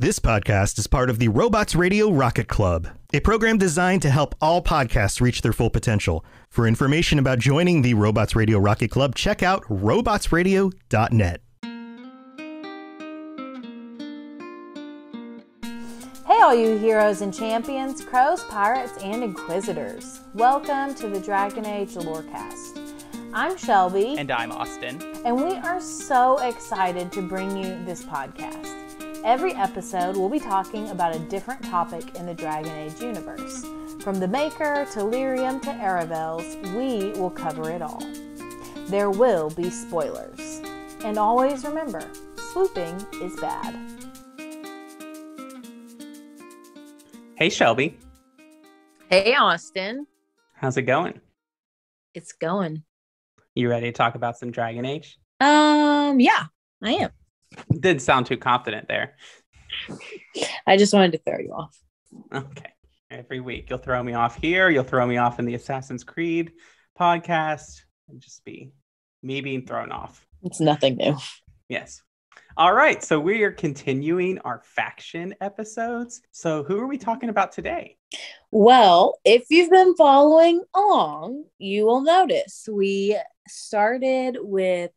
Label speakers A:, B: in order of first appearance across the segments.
A: This podcast is part of the Robots Radio Rocket Club, a program designed to help all podcasts reach their full potential. For information about joining the Robots Radio Rocket Club, check out robotsradio.net.
B: Hey all you heroes and champions, crows, pirates, and inquisitors. Welcome to the Dragon Age Lorecast. I'm Shelby.
C: And I'm Austin.
B: And we are so excited to bring you this podcast. Every episode, we'll be talking about a different topic in the Dragon Age universe. From the Maker to Lyrium to Aravels, we will cover it all. There will be spoilers. And always remember, swooping is bad.
C: Hey, Shelby.
D: Hey, Austin.
C: How's it going?
D: It's going.
C: You ready to talk about some Dragon Age?
D: Yeah, I am.
C: Didn't sound too confident there.
D: I just wanted to throw you off.
C: Okay. Every week you'll throw me off here. You'll throw me off in the Assassin's Creed podcast. And just be me being thrown off.
D: It's nothing new.
C: Yes. All right. So we are continuing our faction episodes. So who are we talking about today?
D: Well, if you've been following along, you will notice we started with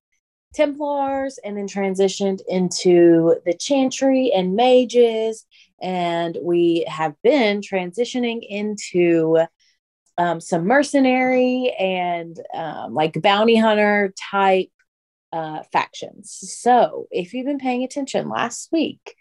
D: Templars and then transitioned into the Chantry and Mages, and we have been transitioning into some mercenary and like bounty hunter type factions. So if you've been paying attention last week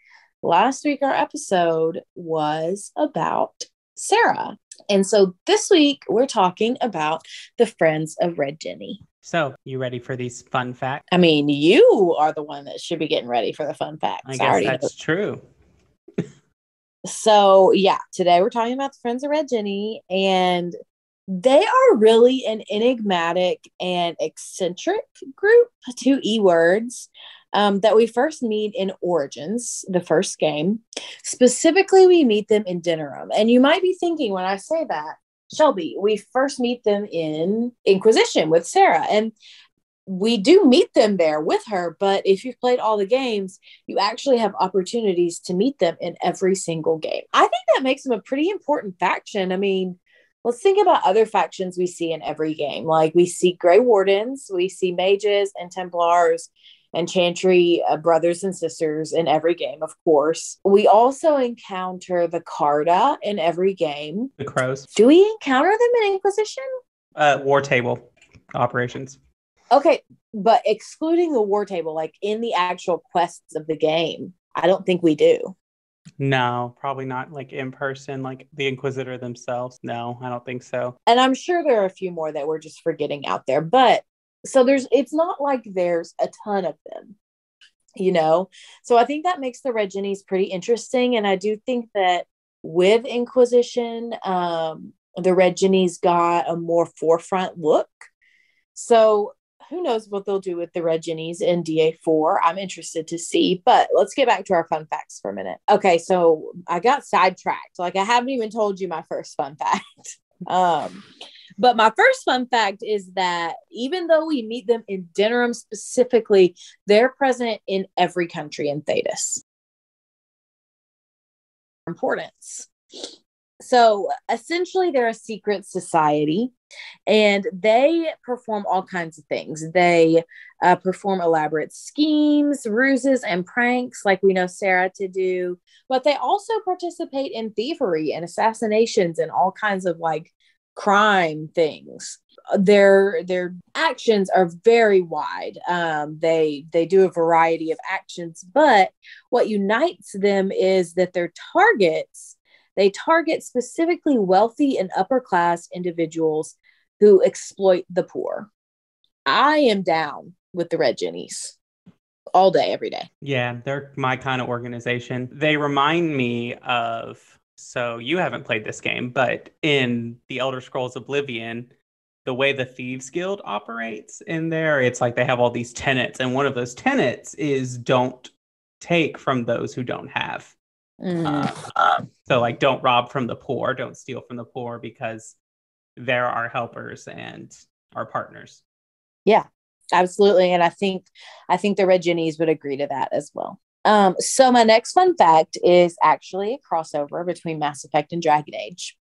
D: our episode was about Sera. And so this week we're talking about the Friends of Red Jenny.
C: So, you ready for these fun facts?
D: I mean, you are the one that should be getting ready for the fun facts.
C: I guess that's true.
D: So, yeah, today we're talking about the Friends of Red Jenny, and they are really an enigmatic and eccentric group, two E words, that we first meet in Origins, the first game. Specifically, we meet them in Denerim. And you might be thinking when I say that, Shelby, we first meet them in Inquisition with Sera, and we do meet them there with her, but if you've played all the games, you actually have opportunities to meet them in every single game. I think that makes them a pretty important faction. I mean, let's think about other factions we see in every game. Like we see Grey Wardens, we see Mages and Templars and Chantry brothers and sisters in every game, of course. We also encounter the Carda in every game.
C: The Crows.
D: Do we encounter them in Inquisition?
C: War table operations.
D: Okay, but excluding the war table, like in the actual quests of the game, I don't think we do.
C: No, probably not like in person, like the Inquisitor themselves. No, I don't think so.
D: And I'm sure there are a few more that we're just forgetting out there, but so it's not like there's a ton of them, you know? So I think that makes the Red Jennies pretty interesting. And I do think that with Inquisition, the Red Jennies got a more forefront look. So who knows what they'll do with the Red Jennies in DA4. I'm interested to see, but let's get back to our fun facts for a minute. Okay, so I got sidetracked. Like I haven't even told you my first fun fact. But my first fun fact is that even though we meet them in Denerim specifically, they're present in every country in Thedas. Importance. So essentially they're a secret society and they perform all kinds of things. They perform elaborate schemes, ruses, and pranks like we know Sera to do, but they also participate in thievery and assassinations and all kinds of like crime things. Their actions are very wide. They do a variety of actions, but what unites them is that they target specifically wealthy and upper class individuals who exploit the poor. I am down with the Red Jennies all day, every day.
C: Yeah, they're my kind of organization. They remind me of, so you haven't played this game, but in the Elder Scrolls Oblivion, the way the Thieves Guild operates in there, it's like they have all these tenets, and one of those tenets is don't take from those who don't have. So like don't rob from the poor, don't steal from the poor, because they're our helpers and our partners.
D: Yeah, absolutely. And I think the Red Jennies would agree to that as well. So my next fun fact is actually a crossover between Mass Effect and Dragon Age,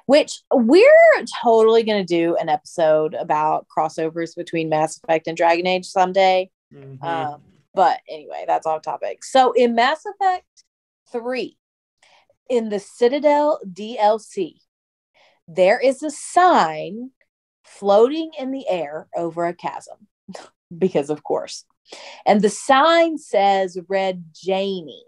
D: which we're totally going to do an episode about crossovers between Mass Effect and Dragon Age someday.
C: Mhm.
D: But anyway, that's off topic. So in Mass Effect 3, in the Citadel DLC, there is a sign floating in the air over a chasm, because of course. And the sign says Red Janie.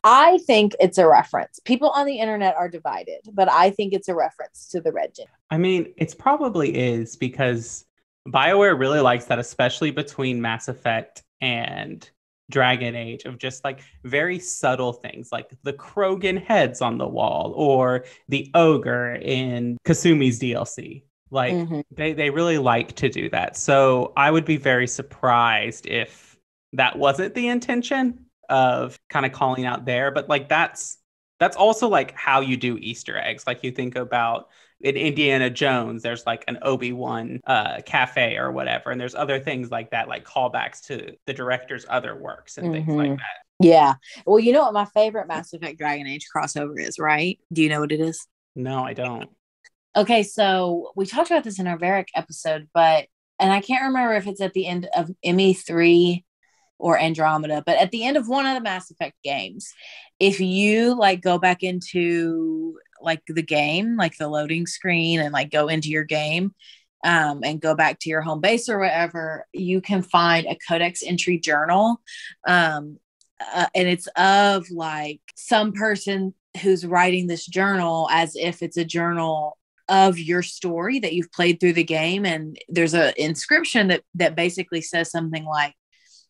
D: I think it's a reference. People on the internet are divided, but I think it's a reference to the Red Janie.
C: I mean, it probably is, because BioWare really likes that, especially between Mass Effect and Dragon Age, of just like very subtle things like the Krogan heads on the wall or the ogre in Kasumi's DLC. Like they really like to do that. So I would be very surprised if that wasn't the intention of kind of calling out there. But like that's also like how you do Easter eggs. Like you think about in Indiana Jones, there's like an Obi-Wan cafe or whatever. And there's other things like that, like callbacks to the director's other works and things like that.
D: Yeah. Well, you know what my favorite Mass Effect Dragon Age crossover is, right? Do you know what it is?
C: No, I don't.
D: Okay, so we talked about this in our Varric episode, and I can't remember if it's at the end of ME3 or Andromeda, but at the end of one of the Mass Effect games, if you like go back into like the game, like the loading screen, and like go into your game, and go back to your home base or whatever, you can find a codex entry journal, and it's of like some person who's writing this journal as if it's a journal of your story that you've played through the game. And there's an inscription that basically says something like,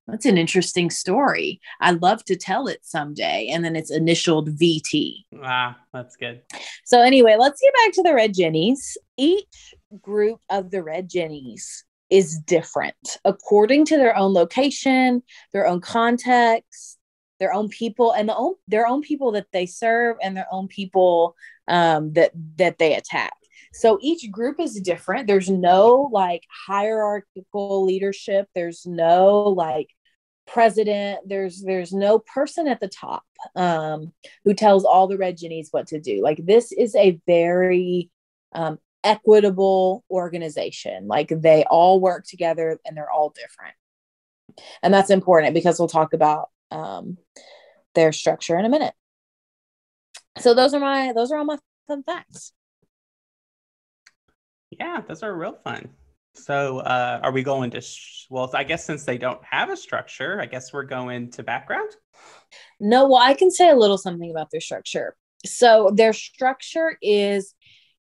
D: "That's an interesting story. I'd love to tell it someday." And then it's initialed VT.
C: Ah, that's good.
D: So anyway, let's get back to the Red Jennies. Each group of the Red Jennies is different according to their own location, their own context, their own people, and their own people that they serve, and their own people that they attack. So each group is different. There's no like hierarchical leadership. There's no like president. There's no person at the top who tells all the Red Jennies what to do. Like this is a very equitable organization. Like they all work together and they're all different. And that's important because we'll talk about their structure in a minute. So those are all my fun facts.
C: Yeah, those are real fun. So are we going to, well, I guess since they don't have a structure, I guess we're going to background?
D: No, well, I can say a little something about their structure. So their structure is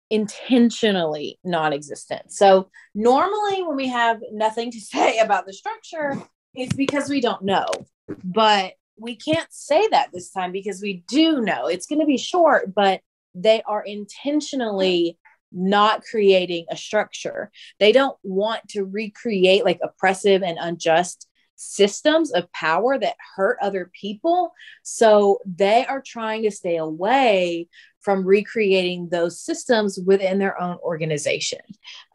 D: intentionally non-existent. So normally when we have nothing to say about the structure, it's because we don't know. But we can't say that this time because we do know. It's going to be short, but they are intentionally not creating a structure. They don't want to recreate like oppressive and unjust systems of power that hurt other people. So they are trying to stay away from recreating those systems within their own organization.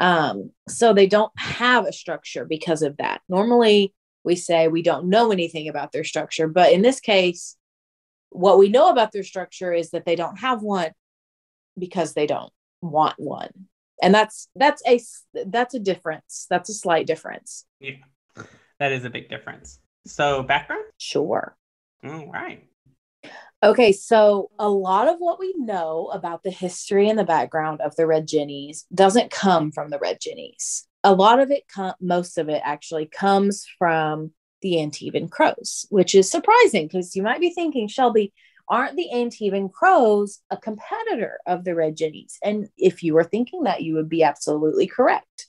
D: So they don't have a structure because of that. Normally we say we don't know anything about their structure, but in this case, what we know about their structure is that they don't have one because they don't want one. And that's a difference. That's a slight difference.
C: Yeah, that is a big difference. So background?
D: Sure.
C: All right.
D: Okay, so a lot of what we know about the history and the background of the Red Jennies doesn't come from the Red Jennies. A lot of it, most of it actually comes from the Antivan Crows, which is surprising because you might be thinking, Shelby, aren't the Antivan Crows a competitor of the Red Jennies? And if you were thinking that, you would be absolutely correct.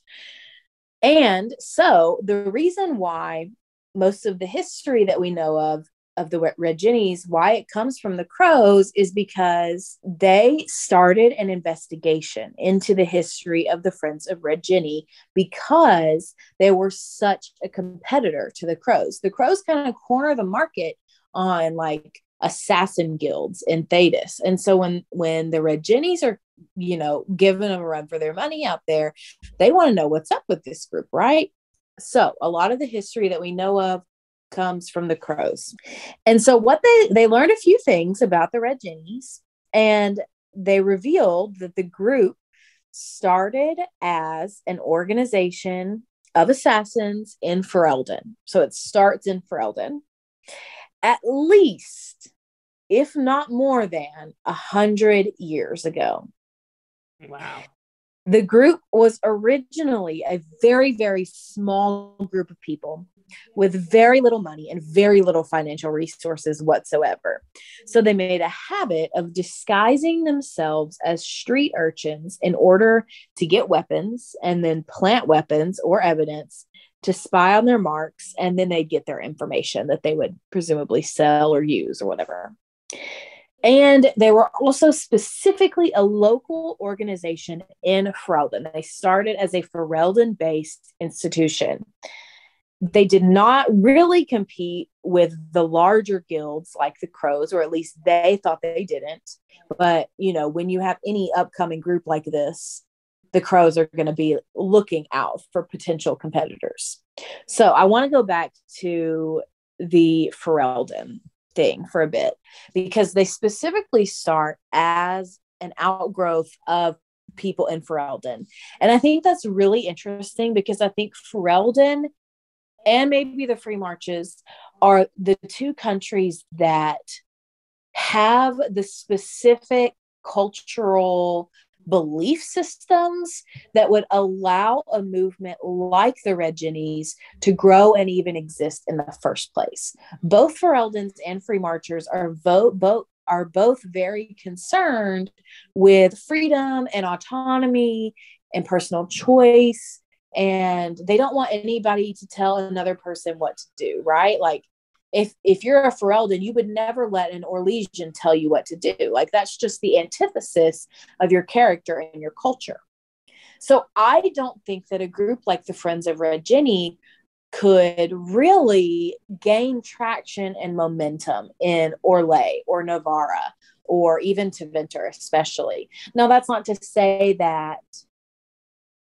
D: And so the reason why most of the history that we know of the Red Jennies, why it comes from the Crows, is because they started an investigation into the history of the Friends of Red Jenny because they were such a competitor to the Crows. The Crows kind of corner the market on like assassin guilds in Thedas. And so when the Red Jennies are, giving them a run for their money out there, they want to know what's up with this group, right? So a lot of the history that we know of comes from the crows. And so what they learned a few things about the Red Jennies, and they revealed that the group started as an organization of assassins in Ferelden. So it starts in Ferelden. At least, if not more than 100 years ago.
C: Wow.
D: The group was originally a very, very small group of people with very little money and very little financial resources whatsoever. So they made a habit of disguising themselves as street urchins in order to get weapons and then plant weapons or evidence to spy on their marks, and then they'd get their information that they would presumably sell or use or whatever. And they were also specifically a local organization in Ferelden. They started as a Ferelden-based institution. They did not really compete with the larger guilds like the Crows, or at least they thought they didn't. But, you know, when you have any upcoming group like this, the Crows are going to be looking out for potential competitors. So I want to go back to the Ferelden thing for a bit, because they specifically start as an outgrowth of people in Ferelden. And I think that's really interesting, because I think Ferelden and maybe the Free Marches are the two countries that have the specific cultural belief systems that would allow a movement like the Red Jennies to grow and even exist in the first place. Both Fereldans and Free Marchers are both very concerned with freedom and autonomy and personal choice, and they don't want anybody to tell another person what to do, right? Like, if you're a Ferelden, you would never let an Orlesian tell you what to do. Like, that's just the antithesis of your character and your culture. So I don't think that a group like the Friends of Red Jenny could really gain traction and momentum in Orlais or Navarra or even Tevinter especially. Now, that's not to say that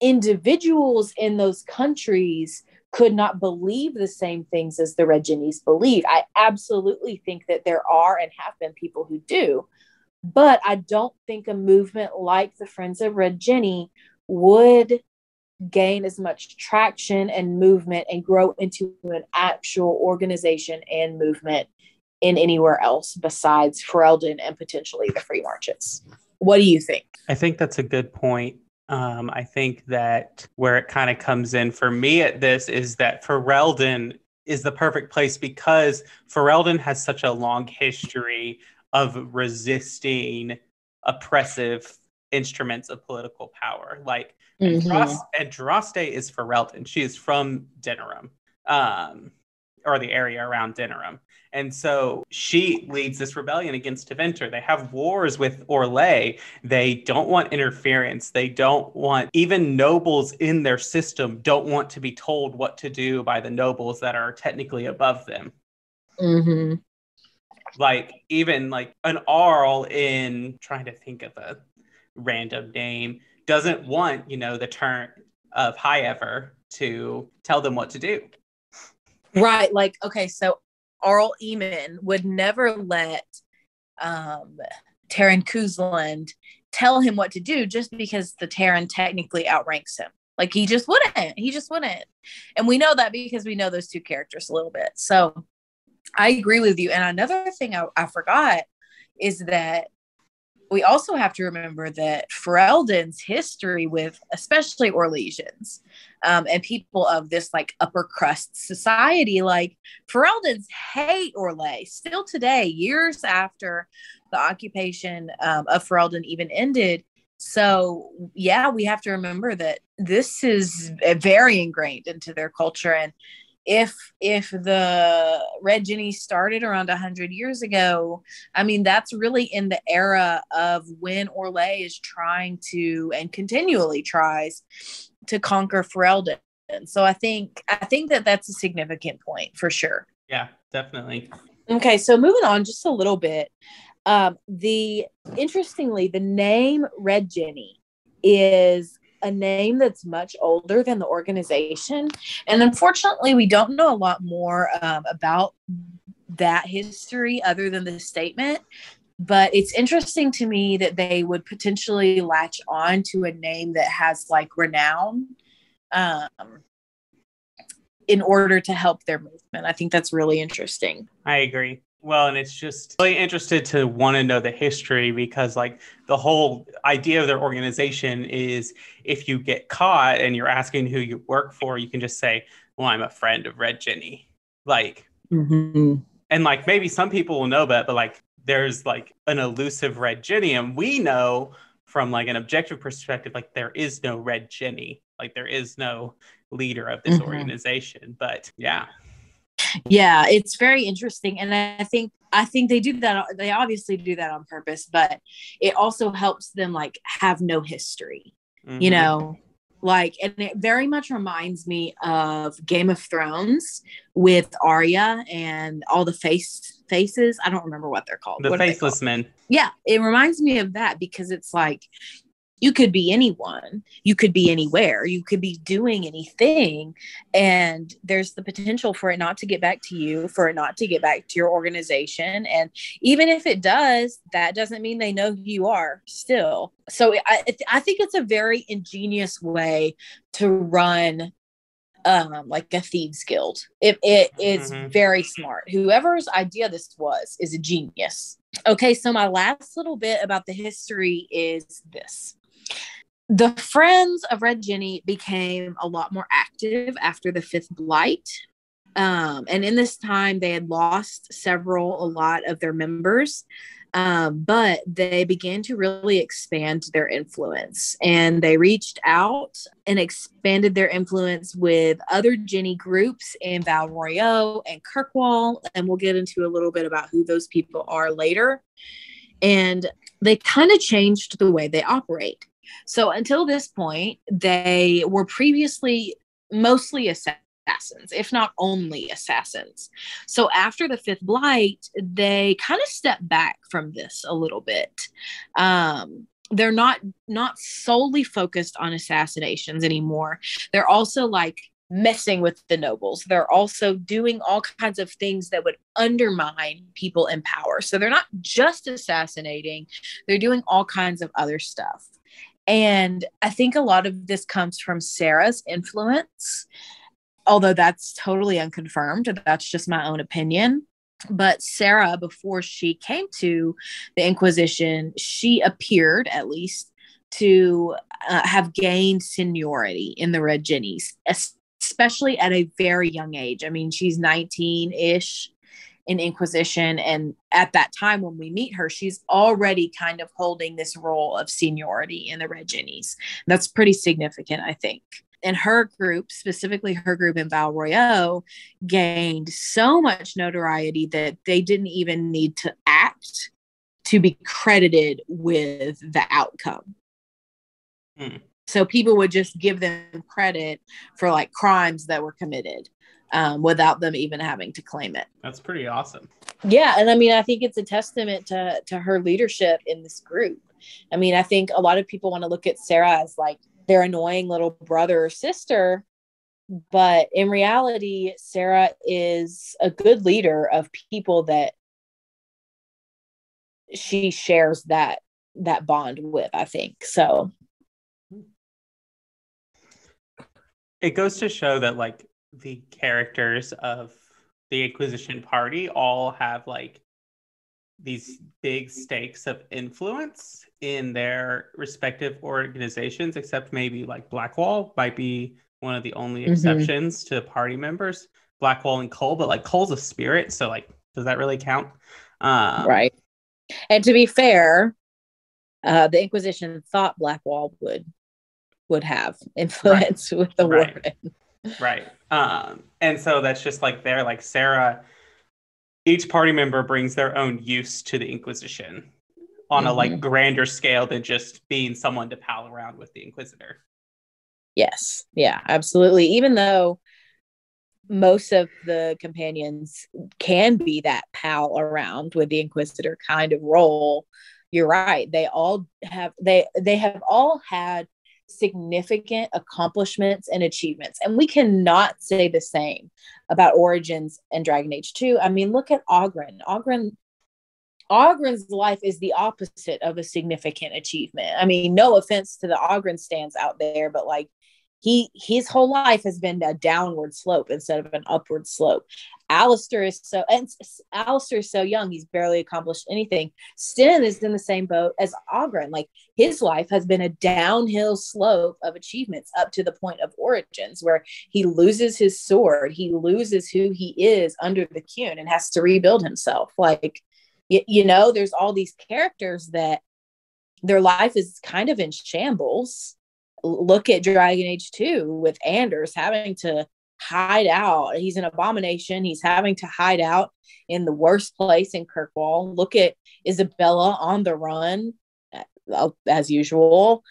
D: individuals in those countries could not believe the same things as the Red Jennies believe. I absolutely think that there are and have been people who do, but I don't think a movement like the Friends of Red Jenny would gain as much traction and movement and grow into an actual organization and movement in anywhere else besides Ferelden and potentially the Free Marches. What do you think?
C: I think that's a good point. I think that where it kind of comes in for me at this is that Ferelden is the perfect place, because Ferelden has such a long history of resisting oppressive instruments of political power. Like, Andraste is Ferelden. She is from Denerim, or the area around Denerim. And so she leads this rebellion against Tevinter. They have wars with Orlais. They don't want interference. They don't want, even nobles in their system don't want to be told what to do by the nobles that are technically above them.
D: Mm-hmm.
C: Like, even like an Arl in, trying to think of a random name, doesn't want, the turn of High Ever to tell them what to do.
D: Right. Like, okay, so Arl Eamon would never let Terran Kuzland tell him what to do just because the Terran technically outranks him. Like, he just wouldn't. And we know that because we know those two characters a little bit. So I agree with you. And another thing I forgot is that we also have to remember that Ferelden's history with especially Orlesians and people of this like upper crust society, like Fereldans hate Orlais still today, years after the occupation of Ferelden even ended. So yeah, we have to remember that this is very ingrained into their culture. And if the Red Jenny started around 100 years ago, I mean, that's really in the era of when Orlais is trying to, and continually tries to, conquer Ferelden. So I think that that's a significant point for sure.
C: Yeah, definitely.
D: Okay, so moving on just a little bit. Interestingly, the name Red Jenny is a name that's much older than the organization. And unfortunately, we don't know a lot more about that history other than the statement. But it's interesting to me that they would potentially latch on to a name that has like renown in order to help their movement. I think that's really interesting.
C: I agree. Well, and it's just really interested to want to know the history, because like the whole idea of their organization is if you get caught and you're asking who you work for, you can just say, well, I'm a friend of Red Jenny. Like, and like maybe some people will know that, but like there's like an elusive Red Jenny, and we know from like an objective perspective, like there is no Red Jenny, like there is no leader of this organization. But yeah,
D: it's very interesting. And I think they do that. They obviously do that on purpose, but it also helps them like have no history, you know, like, and it very much reminds me of Game of Thrones with Arya and all the faces. I don't remember what they're called.
C: The Faceless Men.
D: Yeah. It reminds me of that, because it's like, you could be anyone, you could be anywhere, you could be doing anything. And there's the potential for it not to get back to you, for it not to get back to your organization. And even if it does, that doesn't mean they know who you are still. So I think it's a very ingenious way to run like a thieves guild. It's very smart. Whoever's idea this was is a genius. Okay, so my last little bit about the history is this. The Friends of Red Jenny became a lot more active after the Fifth Blight. And in this time, they had lost a lot of their members. But they began to really expand their influence, and they reached out and expanded their influence with other Jenny groups in Val Royeaux and Kirkwall. And we'll get into a little bit about who those people are later. And they kind of changed the way they operate. So until this point, they were previously mostly assassins, if not only assassins. So after the Fifth Blight, they kind of stepped back from this a little bit. They're not solely focused on assassinations anymore. They're also like messing with the nobles. They're also doing all kinds of things that would undermine people in power. So they're not just assassinating, they're doing all kinds of other stuff. And I think a lot of this comes from Sera's influence, although that's totally unconfirmed. That's just my own opinion. But Sera, before she came to the Inquisition, she appeared, at least, to have gained seniority in the Red Jennies, especially at a very young age. I mean, she's 19-ish in Inquisition. And at that time, when we meet her, she's already kind of holding this role of seniority in the Red Jennies. That's pretty significant, I think. And her group, specifically her group in Val Royeaux, gained so much notoriety that they didn't even need to act to be credited with the outcome. So people would just give them credit for like crimes that were committed without them even having to claim it.
C: That's pretty awesome.
D: Yeah. And I mean, I think it's a testament to her leadership in this group. I mean, I think a lot of people want to look at Sera as like their annoying little brother or sister, but in reality, Sera is a good leader of people that she shares that bond with, I think. So
C: it goes to show that like the characters of the Inquisition party all have like these big stakes of influence in their respective organizations, except maybe like Blackwall might be one of the only exceptions to party members. Blackwall and Cole, but like Cole's a spirit, so like does that really count?
D: Right. And to be fair, the Inquisition thought Blackwall would have influence with the warden.
C: Right. And so that's just like there, like Sera, each party member brings their own use to the Inquisition on a like grander scale than just being someone to pal around with the Inquisitor.
D: Yes. Yeah, absolutely. Even though most of the companions can be that pal around with the Inquisitor kind of role, you're right. They all have, they have all had significant accomplishments and achievements. And we cannot say the same about Origins and Dragon Age 2. I mean, look at Oghren. Ogren's life is the opposite of a significant achievement. I mean, no offense to the Ogren stands out there, but like his whole life has been a downward slope instead of an upward slope. Alistair is so young, he's barely accomplished anything. Sten is in the same boat as Ogren. Like, his life has been a downhill slope of achievements up to the point of Origins, where he loses his sword, he loses who he is under the Qun and has to rebuild himself. Like, you know, there's all these characters that their life is kind of in shambles. Look at Dragon Age 2 with Anders having to hide out. He's an abomination. He's having to hide out in the worst place in Kirkwall. Look at Isabella on the run, as usual,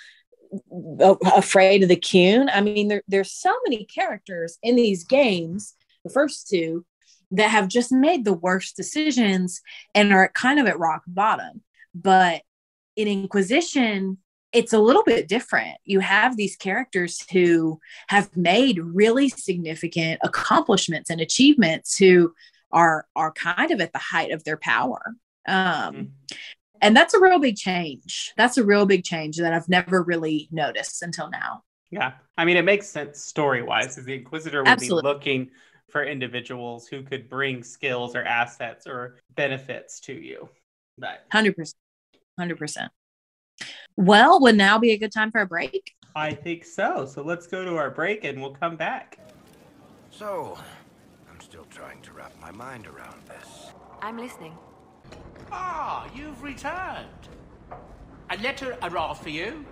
D: afraid of the Qun. I mean, there's so many characters in these games, the first two, that have just made the worst decisions and are kind of at rock bottom. But in Inquisition, it's a little bit different. You have these characters who have made really significant accomplishments and achievements, who are kind of at the height of their power. And that's a real big change. That's a real big change that I've never really noticed until now.
C: Yeah. I mean, it makes sense story-wise, because the Inquisitor would be looking for individuals who could bring skills or assets or benefits to you. But
D: 100%. Well, would now be a good time for a break?
C: I think so. So let's go to our break and we'll come back.
E: So, I'm still trying to wrap my mind around this.
F: I'm listening.
G: Ah, you've returned. A letter arrived for you.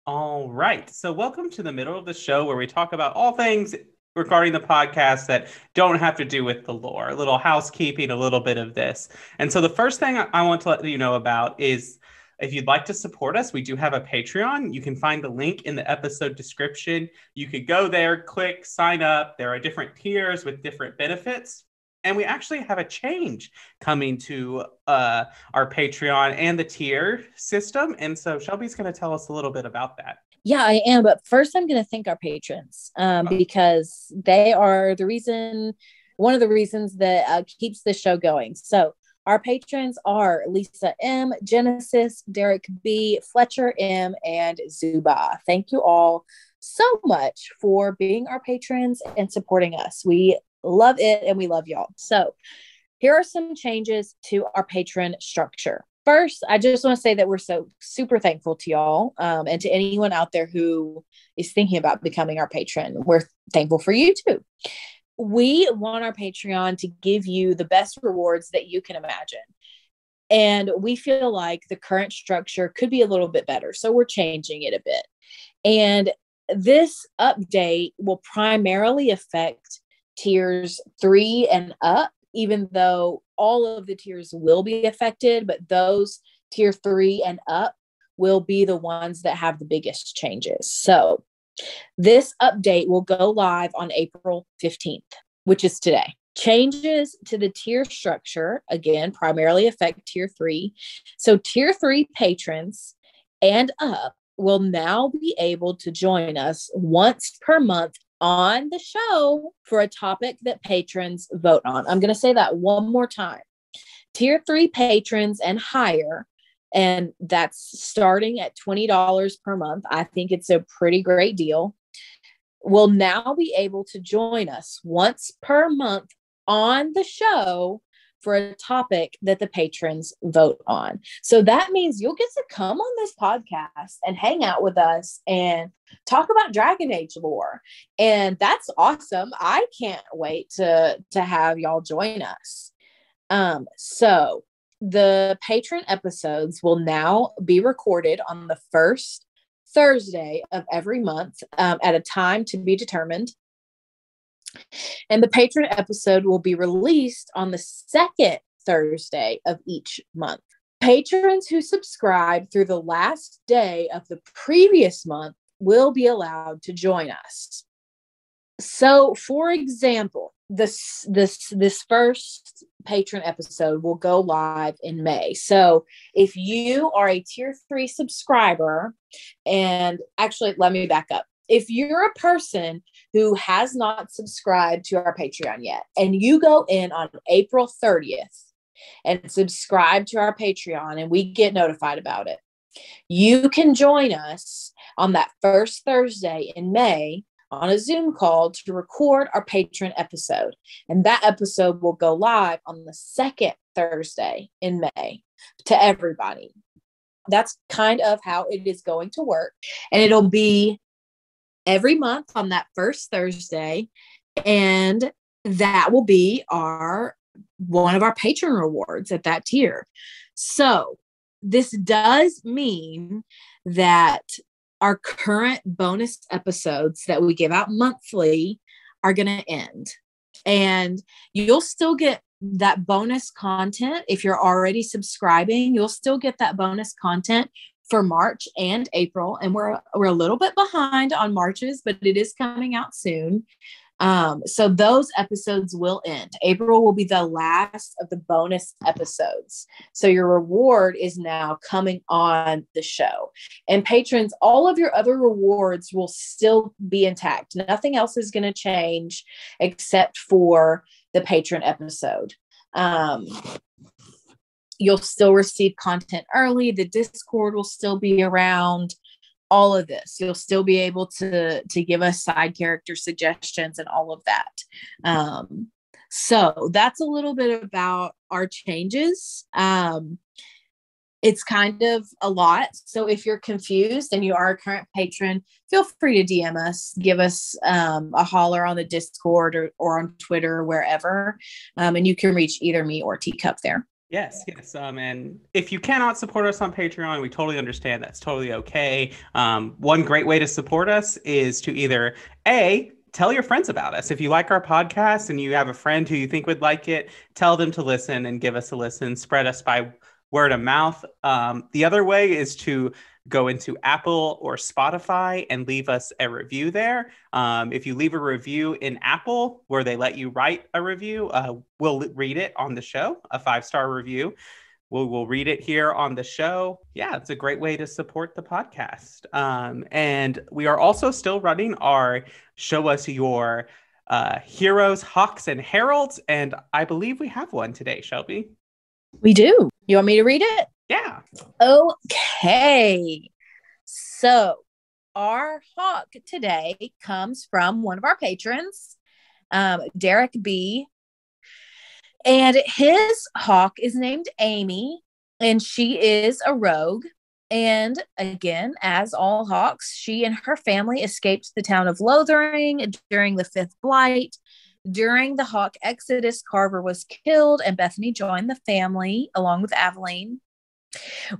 C: All right. So welcome to the middle of the show, where we talk about all things regarding the podcast that don't have to do with the lore. A little housekeeping, a little bit of this. And so the first thing I want to let you know about is, if you'd like to support us, we do have a Patreon. You can find the link in the episode description. You could go there, click, sign up. There are different tiers with different benefits. And we actually have a change coming to our Patreon and the tier system. And so Shelby's going to tell us a little bit about that.
D: Yeah, I am. But first, I'm going to thank our patrons because they are one of the reasons that keeps the show going. So our patrons are Lisa M, Genesis, Derek B, Fletcher M, and Zuba. Thank you all so much for being our patrons and supporting us. We love it and we love y'all. So here are some changes to our patron structure. First, I just want to say that we're so super thankful to y'all and to anyone out there who is thinking about becoming our patron. We're thankful for you too. We want our Patreon to give you the best rewards that you can imagine. And we feel like the current structure could be a little bit better. So we're changing it a bit. And this update will primarily affect tiers 3 and up, even though all of the tiers will be affected, but those tier 3 and up will be the ones that have the biggest changes. So this update will go live on April 15th, which is today. Changes to the tier structure, again, primarily affect tier 3. So tier 3 patrons and up will now be able to join us once per month on the show for a topic that patrons vote on. I'm going to say that one more time. Tier 3 patrons and higher, and that's starting at $20 per month. I think it's a pretty great deal. Will now be able to join us once per month on the show for a topic that the patrons vote on. So that means you'll get to come on this podcast and hang out with us and talk about Dragon Age lore. And that's awesome. I can't wait to have y'all join us. So the patron episodes will now be recorded on the first Thursday of every month at a time to be determined. And the patron episode will be released on the second Thursday of each month. Patrons who subscribe through the last day of the previous month will be allowed to join us. So, for example, this first patron episode will go live in May. So if you are a tier 3 subscriber, and actually let me back up. If you're a person who has not subscribed to our Patreon yet, and you go in on April 30th and subscribe to our Patreon and we get notified about it, you can join us on that first Thursday in May on a Zoom call to record our patron episode. And that episode will go live on the second Thursday in May to everybody. That's kind of how it is going to work. And it'll be every month on that first Thursday. And that will be one of our patron rewards at that tier. So this does mean that our current bonus episodes that we give out monthly are going to end. And you'll still get that bonus content. If you're already subscribing, you'll still get that bonus content for March and April. And we're a little bit behind on March's, but it is coming out soon. So those episodes will end. April will be the last of the bonus episodes. So your reward is now coming on the show. And patrons, all of your other rewards will still be intact. Nothing else is going to change except for the patron episode. You'll still receive content early. The Discord will still be around. All of this, you'll still be able to give us side character suggestions and all of that. So that's a little bit about our changes. It's kind of a lot. So if you're confused and you are a current patron, feel free to DM us, give us a holler on the Discord or on Twitter or wherever. And you can reach either me or Teacup there.
C: Yes. And if you cannot support us on Patreon, we totally understand. That's totally okay. One great way to support us is to either tell your friends about us. If you like our podcast and you have a friend who you think would like it, tell them to listen and give us a listen. Spread us by word of mouth. The other way is to go into Apple or Spotify and leave us a review there. If you leave a review in Apple where they let you write a review, we'll read it on the show, a 5-star review. We'll read it here on the show. Yeah, it's a great way to support the podcast. And we are also still running our Show Us Your Heroes, Hawks, and Heralds. And I believe we have one today, Shelby.
D: We do. You want me to read it?
C: Yeah.
D: Okay. So our hawk today comes from one of our patrons, Derek B. And his hawk is named Amy, and she is a rogue. And again, as all hawks, she and her family escaped the town of Lothering during the 5th Blight. During the hawk exodus, Carver was killed, and Bethany joined the family along with Aveline.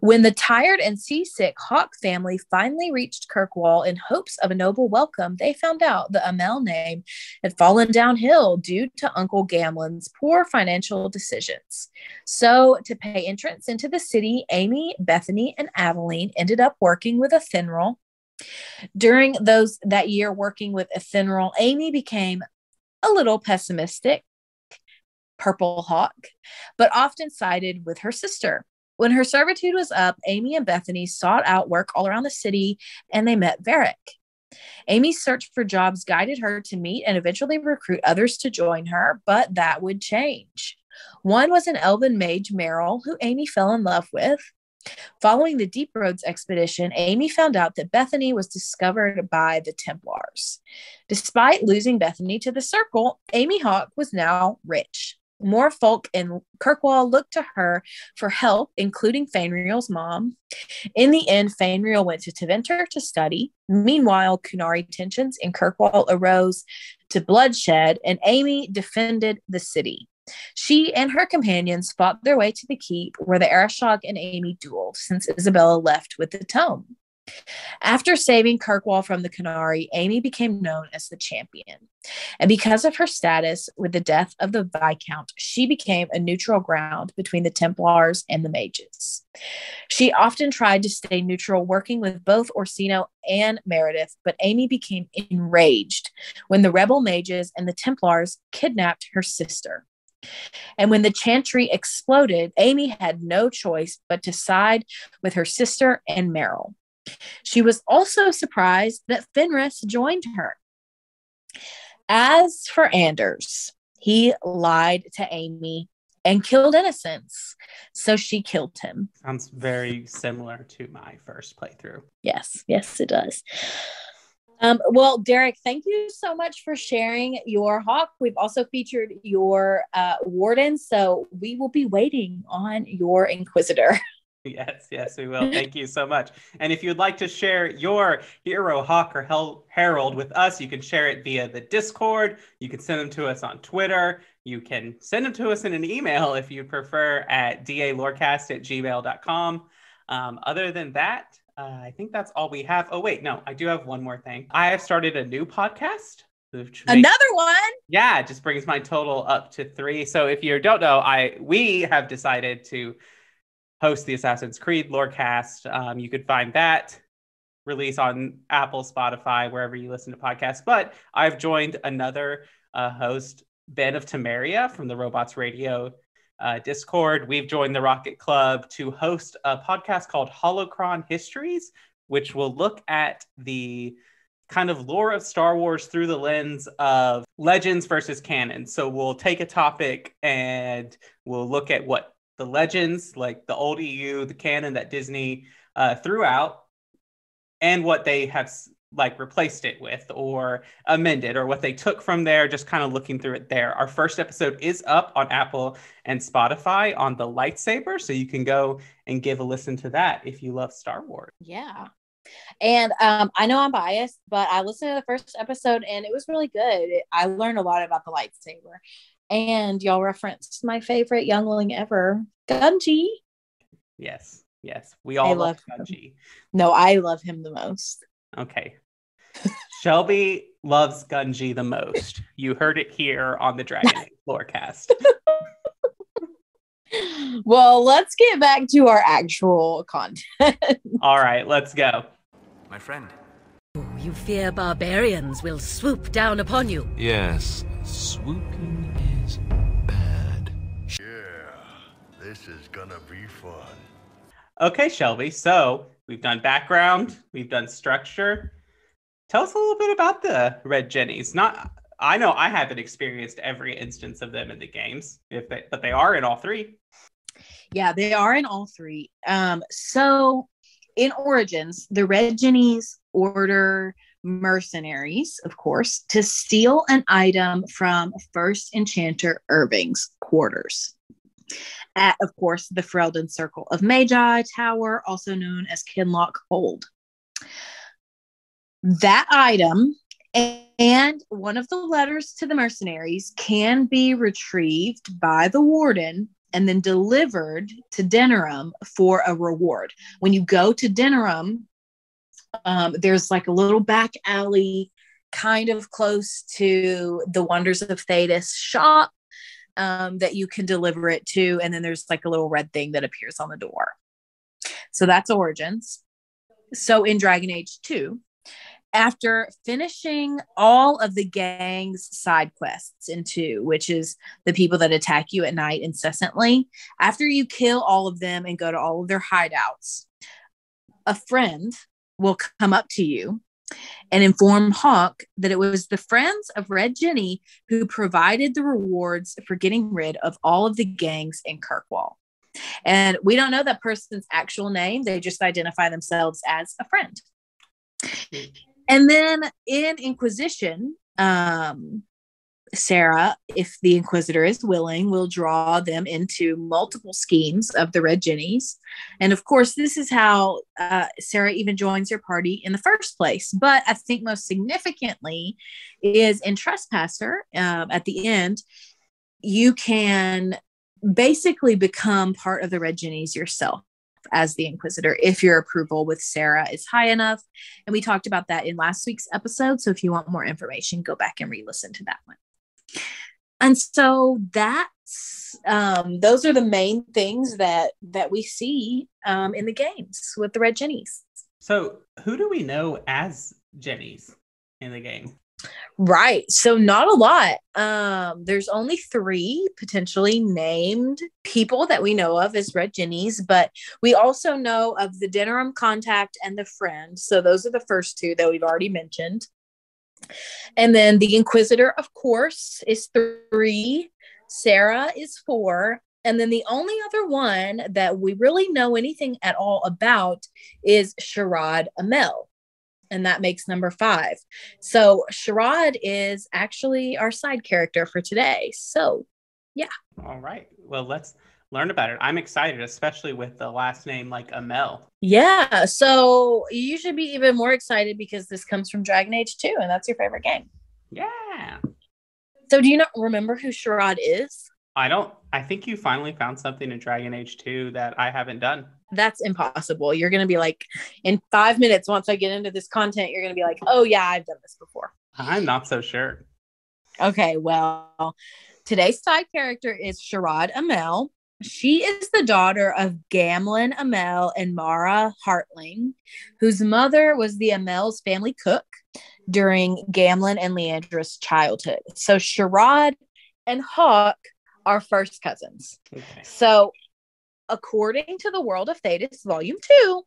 D: When the tired and seasick Hawk family finally reached Kirkwall in hopes of a noble welcome, they found out the Amell name had fallen downhill due to Uncle Gamlin's poor financial decisions. So, to pay entrance into the city, Amy, Bethany, and Aveline ended up working with Athenril. During that year working with Athenril, Amy became a little pessimistic, Purple Hawk, but often sided with her sister. When her servitude was up, Amy and Bethany sought out work all around the city, and they met Varric. Amy's search for jobs guided her to meet and eventually recruit others to join her, but that would change. One was an elven mage, Merrill, who Amy fell in love with. Following the Deep Roads expedition, Amy found out that Bethany was discovered by the Templars. Despite losing Bethany to the Circle, Amy Hawk was now rich. More folk in Kirkwall looked to her for help, including Fainriel's mom. In the end, Fainriel went to Teventer to study. Meanwhile, Kunari tensions in Kirkwall arose to bloodshed, and Amy defended the city. She and her companions fought their way to the keep, where the Arashog and Amy dueled, since Isabella left with the tome. After saving Kirkwall from the Canary, Amy became known as the champion. And because of her status with the death of the Viscount, she became a neutral ground between the Templars and the mages. She often tried to stay neutral, working with both Orsino and Meredith, but Amy became enraged when the rebel mages and the Templars kidnapped her sister. And when the chantry exploded, Amy had no choice but to side with her sister and Meryl. She was also surprised that Fenris joined her. As for Anders, he lied to Amy and killed innocents, so she killed him.
C: Sounds very similar to my first playthrough.
D: Yes, it does. Well, Derek, thank you so much for sharing your hawk. We've also featured your warden, so we will be waiting on your inquisitor.
C: Yes, we will. Thank you so much. And if you'd like to share your hero, hawk, or herald with us, you can share it via the Discord. You can send them to us on Twitter. You can send them to us in an email if you prefer at dalorecast@gmail.com. Other than that, I think that's all we have. Oh, wait, no, I do have one more thing. I have started a new podcast.
D: Another one?
C: Yeah, it just brings my total up to 3. So if you don't know, we have decided to host the Assassin's Creed Lorecast. You could find that release on Apple, Spotify, wherever you listen to podcasts. But I've joined another host, Ben of Temeria from the Robots Radio Discord. We've joined the Rocket Club to host a podcast called Holocron Histories, which will look at the kind of lore of Star Wars through the lens of legends versus canon. So we'll take a topic and we'll look at what the legends, like the old EU, the canon that Disney threw out, and what they have like replaced it with or amended, or what they took from there, just kind of looking through it there. Our first episode is up on Apple and Spotify on the lightsaber, so you can go and give a listen to that if you love Star Wars.
D: Yeah. And I know I'm biased, but I listened to the first episode and it was really good. I learned a lot about the lightsaber. And y'all referenced my favorite youngling ever, Gunji.
C: Yes. We all love Gunji.
D: No, I love him the most.
C: Okay. Shelby loves Gunji the most. You heard it here on the Dragon Age Lorecast.
D: Well, let's get back to our actual content.
C: All right, let's go.
E: My friend.
F: You fear barbarians will swoop down upon you.
H: Yes, swooping is bad.
E: Yeah, this is gonna be fun.
C: Okay, Shelby, so we've done background, we've done structure. Tell us a little bit about the Red Jennies. I know I haven't experienced every instance of them in the games, but they are in all 3.
D: Yeah, they are in all 3. So in Origins, the Red Jennies order mercenaries, of course, to steal an item from First Enchanter Irving's quarters at, of course, the Ferelden Circle of Magi Tower, also known as Kinloch Hold. That item and one of the letters to the mercenaries can be retrieved by the warden and then delivered to Denerim for a reward. When you go to Denerim, there's like a little back alley kind of close to the Wonders of Thedas shop that you can deliver it to. And then there's like a little red thing that appears on the door. So that's Origins. So in Dragon Age 2, after finishing all of the gang's side quests in 2, which is the people that attack you at night incessantly, after you kill all of them and go to all of their hideouts, a friend will come up to you and inform Hawk that it was the friends of Red Jenny who provided the rewards for getting rid of all of the gangs in Kirkwall. And we don't know that person's actual name. They just identify themselves as a friend. And then in Inquisition, Sera, if the Inquisitor is willing, will draw them into multiple schemes of the Red Jennies. And of course, this is how Sera even joins your party in the first place. But I think most significantly is in Trespasser, at the end, you can basically become part of the Red Jennies yourself. as the Inquisitor if your approval with Sera is high enough. And we talked about that in last week's episode. So if you want more information, go back and re-listen to that one. And so that's those are the main things that we see in the games with the Red Jennies.
C: So who do we know as Jennies in the game?
D: Right. So not a lot. There's only 3 potentially named people that we know of as Red Jennies, but we also know of the Denerim Contact and the Friend. So those are the first 2 that we've already mentioned. And then the Inquisitor, of course, is 3. Sera is 4. And then the only other one that we really know anything at all about is Charade Amell. And that makes number 5. So Charade is actually our side character for today. So, yeah.
C: All right. Well, let's learn about it. I'm excited, especially with the last name like Amell.
D: Yeah. So you should be even more excited because this comes from Dragon Age 2, and that's your favorite game.
C: Yeah.
D: So do you not remember who Charade is?
C: I think you finally found something in Dragon Age 2 that I haven't done.
D: That's impossible. You're going to be like, in 5 minutes, once I get into this content, you're going to be like, oh yeah, I've done this before.
C: I'm not so sure.
D: Okay, well, today's side character is Charade Amell. She is the daughter of Gamlen Amell and Mara Hartling, whose mother was the Amell's family cook during Gamlen and Leandra's childhood. So Charade and Hawk are first cousins. Okay. So according to the World of Thedas, Volume 2,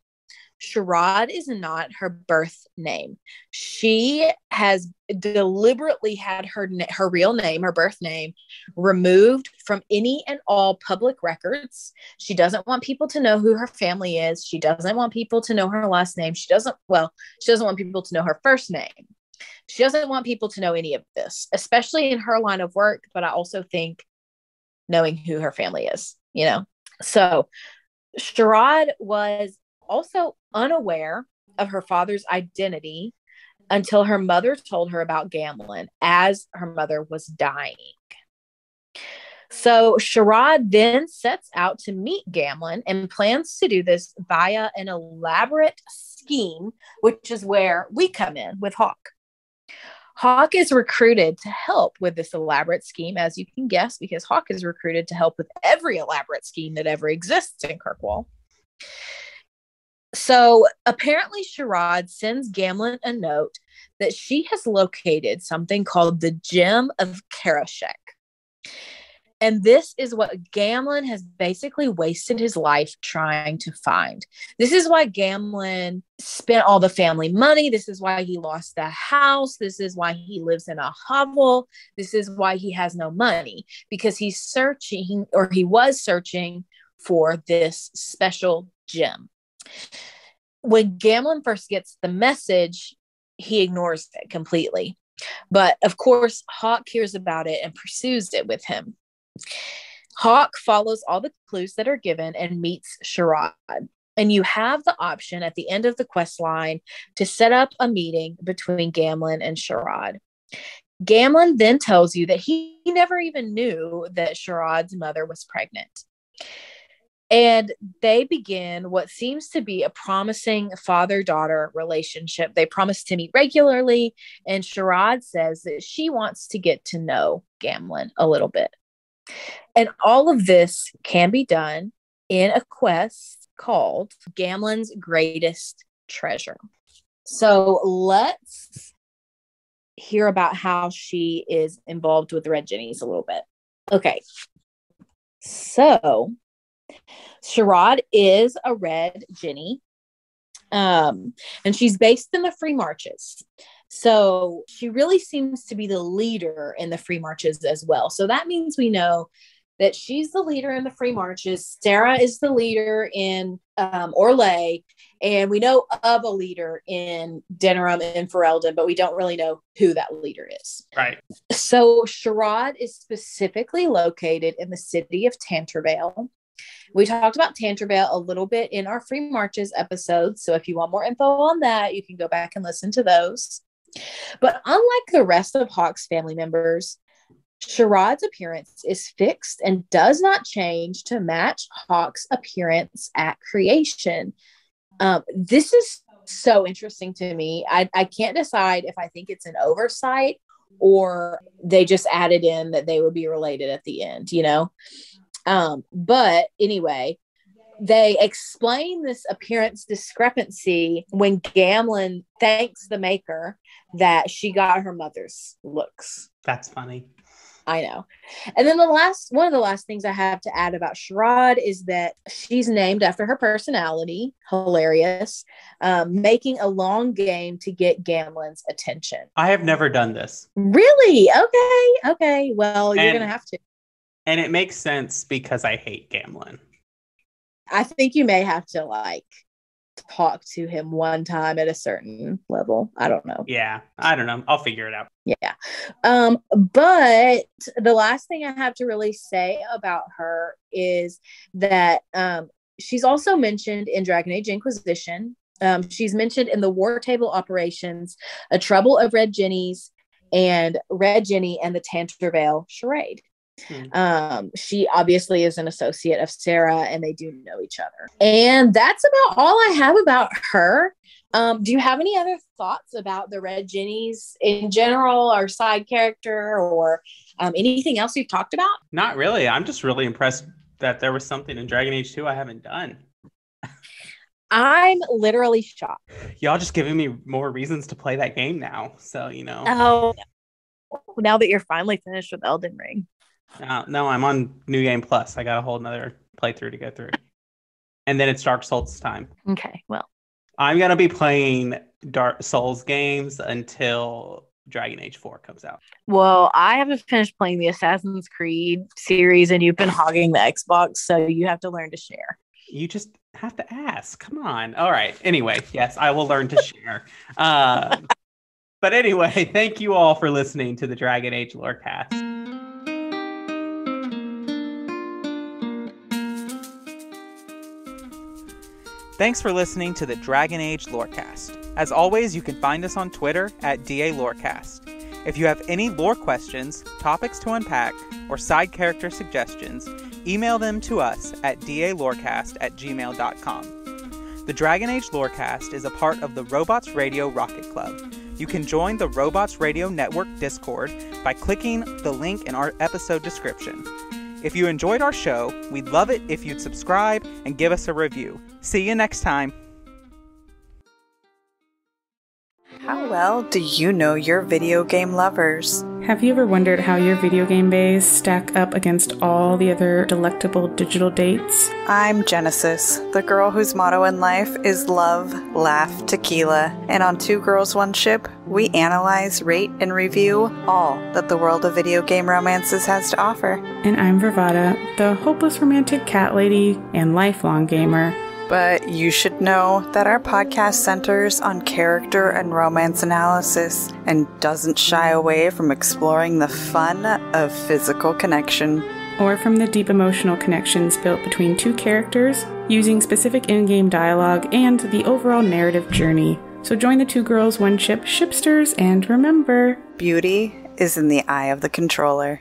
D: Charade is not her birth name. She has deliberately had her real name, her birth name, removed from any and all public records. She doesn't want people to know who her family is. She doesn't want people to know her last name. She doesn't want people to know her first name. She doesn't want people to know any of this, especially in her line of work. But I also think knowing who her family is, you know? So Charade was also unaware of her father's identity until her mother told her about Gamlen as her mother was dying. So Charade then sets out to meet Gamlen and plans to do this via an elaborate scheme, which is where we come in with Hawk. Hawk is recruited to help with this elaborate scheme, as you can guess, because Hawk is recruited to help with every elaborate scheme that ever exists in Kirkwall. So apparently Charade sends Gamlen a note that she has located something called the Gem of Keroshek. And this is what Gamlen has basically wasted his life trying to find. This is why Gamlen spent all the family money. This is why he lost the house. This is why he lives in a hovel. This is why he has no money, because he was searching for this special gem. When Gamlen first gets the message, he ignores it completely. But of course, Hawk hears about it and pursues it with him. Hawk follows all the clues that are given and meets Charade. And you have the option at the end of the quest line to set up a meeting between Gamlen and Charade. Gamlen then tells you that he never even knew that Charade's mother was pregnant. And they begin what seems to be a promising father-daughter relationship. They promise to meet regularly, and Charade says that she wants to get to know Gamlen a little bit. And all of this can be done in a quest called Gamlen's Greatest Treasure. So let's hear about how she is involved with the Red Jennies a little bit. Okay. So Charade is a Red Jenny. And she's based in the Free Marches. So she really seems to be the leader in the Free Marches as well. So that means we know that she's the leader in the Free Marches. Sera is the leader in Orlais, and we know of a leader in Denerim and Ferelden, but we don't really know who that leader is.
C: Right.
D: So Charade is specifically located in the city of Tantervale. We talked about Tantervale a little bit in our Free Marches episode. So if you want more info on that, you can go back and listen to those. But unlike the rest of Hawk's family members, Charade's appearance is fixed and does not change to match Hawk's appearance at creation. This is so interesting to me. I can't decide if I think it's an oversight or they just added in that they would be related at the end, you know? But anyway, they explain this appearance discrepancy when Gamlen thanks the maker that she got her mother's looks.
C: That's funny.
D: I know. And then one of the last things I have to add about Charade is that she's named after her personality. Hilarious. Making a long game to get Gamlen's attention.
C: I have never done this.
D: Really? Okay. Well, you're going to have to.
C: And it makes sense because I hate Gamlen.
D: I think you may have to talk to him one time at a certain level. I don't know.
C: Yeah, I don't know. I'll figure it out.
D: Yeah. But the last thing I have to really say about her is that she's also mentioned in Dragon Age Inquisition. She's mentioned in the War Table Operations, A Trouble of Red Jennies, and Red Jenny and the Tantervale Charade. She obviously is an associate of Sera, and they do know each other. And that's about all I have about her. Do you have any other thoughts about the Red Jennies in general, or side character, or anything else we've talked about?
C: Not really. I'm just really impressed that there was something in Dragon Age 2 I haven't done.
D: I'm literally shocked.
C: Y'all just giving me more reasons to play that game now. So, you know.
D: Oh, now that you're finally finished with Elden Ring.
C: No, I'm on New Game Plus. I got a whole nother playthrough to go through. And then it's Dark Souls time.
D: Okay, well.
C: I'm going to be playing Dark Souls games until Dragon Age 4 comes out.
D: Well, I haven't finished playing the Assassin's Creed series, and you've been hogging the Xbox, so you have to learn to share.
C: You just have to ask. Come on. All right. Anyway, yes, I will learn to share. But anyway, thank you all for listening to the Dragon Age Lorecast. Thanks for listening to the Dragon Age Lorecast. As always, you can find us on Twitter at DA Lorecast. If you have any lore questions, topics to unpack, or side character suggestions, email them to us at dalorecast@gmail.com. The Dragon Age Lorecast is a part of the Robots Radio Rocket Club. You can join the Robots Radio Network Discord by clicking the link in our episode description. If you enjoyed our show, we'd love it if you'd subscribe and give us a review. See you next time.
I: How well do you know your video game lovers?
J: Have you ever wondered how your video game bays stack up against all the other delectable digital dates?
I: I'm Genesis, the girl whose motto in life is love, laugh, tequila. And on Two Girls, One Ship, we analyze, rate, and review all that the world of video game romances has to offer.
J: And I'm Vervada, the hopeless romantic cat lady and lifelong gamer.
I: But you should know that our podcast centers on character and romance analysis and doesn't shy away from exploring the fun of physical connection.
J: Or from the deep emotional connections built between two characters, using specific in-game dialogue and the overall narrative journey. So join the Two Girls, One Ship shipsters, and remember,
I: beauty is in the eye of the controller.